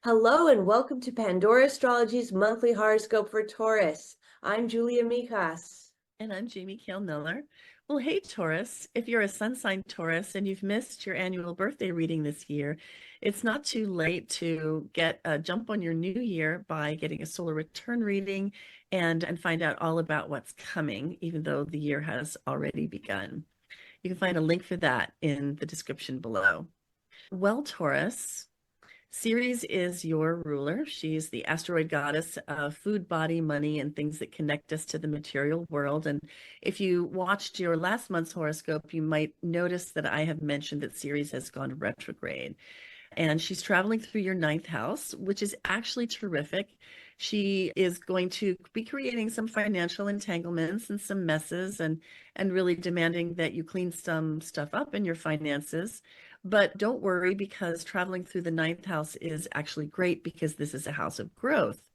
Hello and welcome to Pandora Astrology's monthly horoscope for Taurus. I'm Julia Mikas. And I'm Jamie Kale Miller. Well, hey, Taurus, if you're a sun sign Taurus and you've missed your annual birthday reading this year, it's not too late to get a jump on your new year by getting a solar return reading and find out all about what's coming, even though the year has already begun. You can find a link for that in the description below. Well, Taurus, Ceres is your ruler. She's the asteroid goddess of food, body, money, and things that connect us to the material world. And if you watched your last month's horoscope, you might notice that I have mentioned that Ceres has gone retrograde. And she's traveling through your ninth house, which is actually terrific. She is going to be creating some financial entanglements and some messes and really demanding that you clean some stuff up in your finances. But don't worry, because traveling through the ninth house is actually great because this is a house of growth.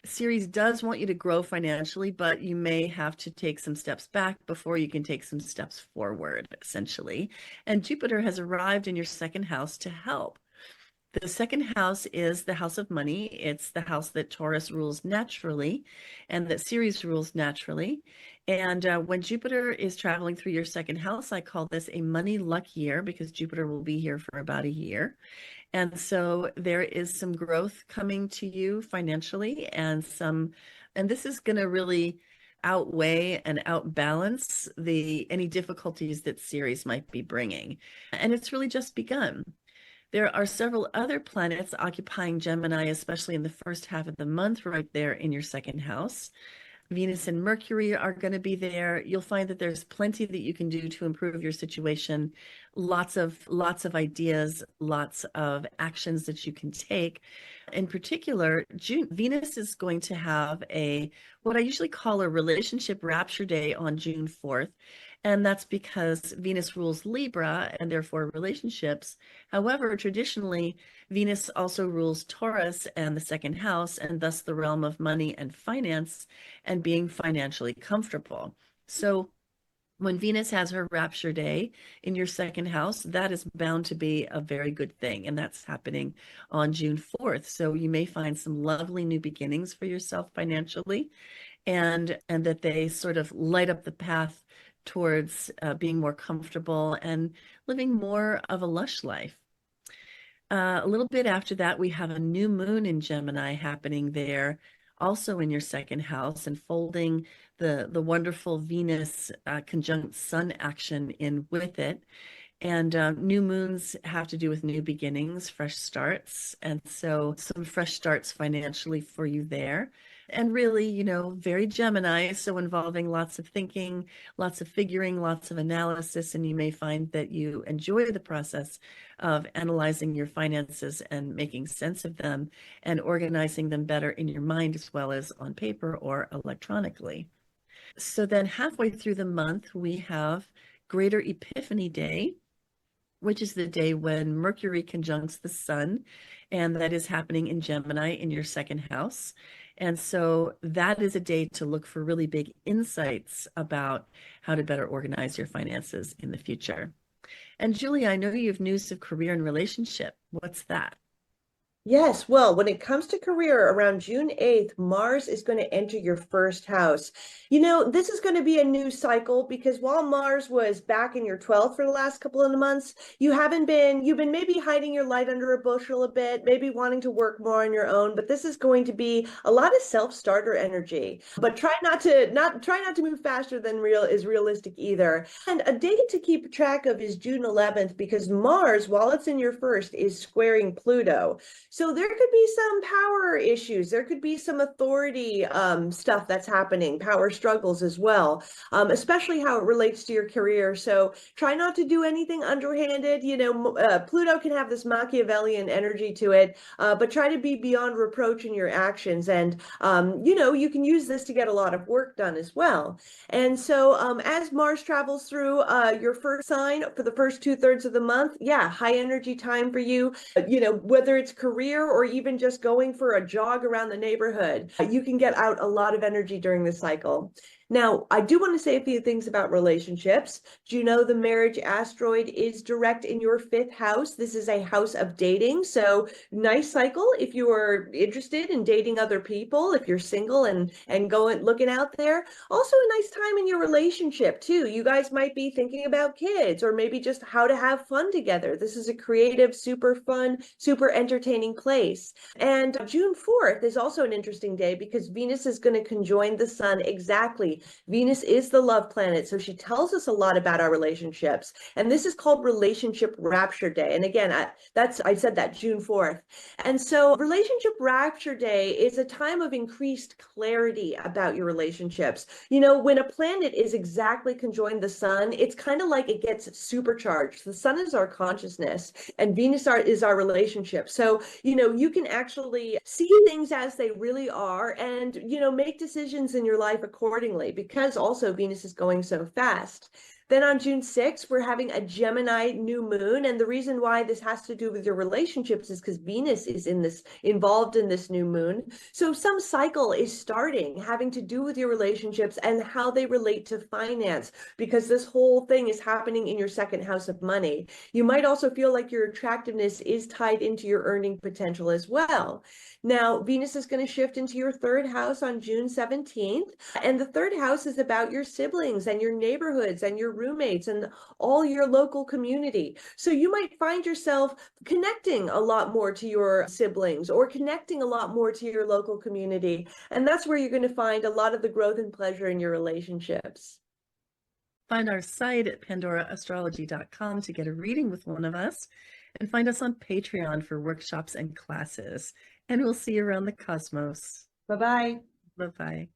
Ceres does want you to grow financially, but you may have to take some steps back before you can take some steps forward, essentially. And Jupiter has arrived in your second house to help. The second house is the house of money. It's the house that Taurus rules naturally and that Ceres rules naturally. And when Jupiter is traveling through your second house, I call this a money luck year because Jupiter will be here for about a year. And so there is some growth coming to you financially and this is going to really outweigh and outbalance any difficulties that Ceres might be bringing. And it's really just begun. There are several other planets occupying Gemini, especially in the first half of the month, right there in your second house. Venus and Mercury are going to be there. You'll find that there's plenty that you can do to improve your situation. Lots of ideas, lots of actions that you can take. In particular, Venus is going to have what I usually call a relationship rapture day on June 4th. And that's because Venus rules Libra and therefore relationships. However, traditionally, Venus also rules Taurus and the second house, and thus the realm of money and finance and being financially comfortable. So when Venus has her rapture day in your second house, that is bound to be a very good thing. And that's happening on June 4th. So you may find some lovely new beginnings for yourself financially, and that they sort of light up the path towards being more comfortable and living more of a lush life. A little bit after that, we have a new moon in Gemini happening there, also in your second house, and folding the wonderful Venus conjunct Sun action in with it. And new moons have to do with new beginnings, fresh starts. And so some fresh starts financially for you there. And really, very Gemini, so involving lots of thinking, lots of figuring, lots of analysis. And you may find that you enjoy the process of analyzing your finances and making sense of them and organizing them better in your mind as well as on paper or electronically. So then halfway through the month, we have Greater Epiphany Day, which is the day when Mercury conjuncts the Sun, and that is happening in Gemini in your second house. And so that is a day to look for really big insights about how to better organize your finances in the future. And Julie, I know you have news of career and relationship. What's that? Yes, well, when it comes to career, around June 8th, Mars is going to enter your first house. This is going to be a new cycle because while Mars was back in your 12th for the last couple of months, you've been maybe hiding your light under a bushel a bit, maybe wanting to work more on your own, but this is going to be a lot of self-starter energy. But try not to move faster than realistic either. And a date to keep track of is June 11th because Mars, while it's in your first, is squaring Pluto. So there could be some power issues. There could be some authority stuff that's happening, power struggles as well, especially how it relates to your career. So try not to do anything underhanded. Pluto can have this Machiavellian energy to it, but try to be beyond reproach in your actions. And, you can use this to get a lot of work done as well. And so as Mars travels through your first sign for the first 2/3 of the month, yeah, high energy time for you, whether it's career or even just going for a jog around the neighborhood, you can get out a lot of energy during this cycle. Now, I do want to say a few things about relationships. Do you know the marriage asteroid is direct in your fifth house? This is a house of dating. So nice cycle if you are interested in dating other people, if you're single and going looking out there. Also a nice time in your relationship too. You guys might be thinking about kids or maybe just how to have fun together. This is a creative, super fun, super entertaining place. And June 4th is also an interesting day because Venus is going to conjoin the sun exactly. Venus is the love planet, so she tells us a lot about our relationships. And this is called Relationship Rapture Day. And again, I said that June 4th. And so Relationship Rapture Day is a time of increased clarity about your relationships. You know, when a planet is exactly conjoined the sun, it's kind of like it gets supercharged. The sun is our consciousness and Venus is our relationship. So, you know, you can actually see things as they really are and, you know, make decisions in your life accordingly because also Venus is going so fast. Then on June 6th, we're having a Gemini new moon. And the reason why this has to do with your relationships is because Venus is involved in this new moon. So some cycle is starting having to do with your relationships and how they relate to finance, because this whole thing is happening in your second house of money. You might also feel like your attractiveness is tied into your earning potential as well. Now, Venus is going to shift into your third house on June 17th. And the third house is about your siblings and your neighborhoods and your roommates and all your local community. So you might find yourself connecting a lot more to your siblings or connecting a lot more to your local community. And that's where you're going to find a lot of the growth and pleasure in your relationships. Find our site at pandoraastrology.com to get a reading with one of us, and find us on Patreon for workshops and classes. And we'll see you around the cosmos. Bye-bye. Bye-bye.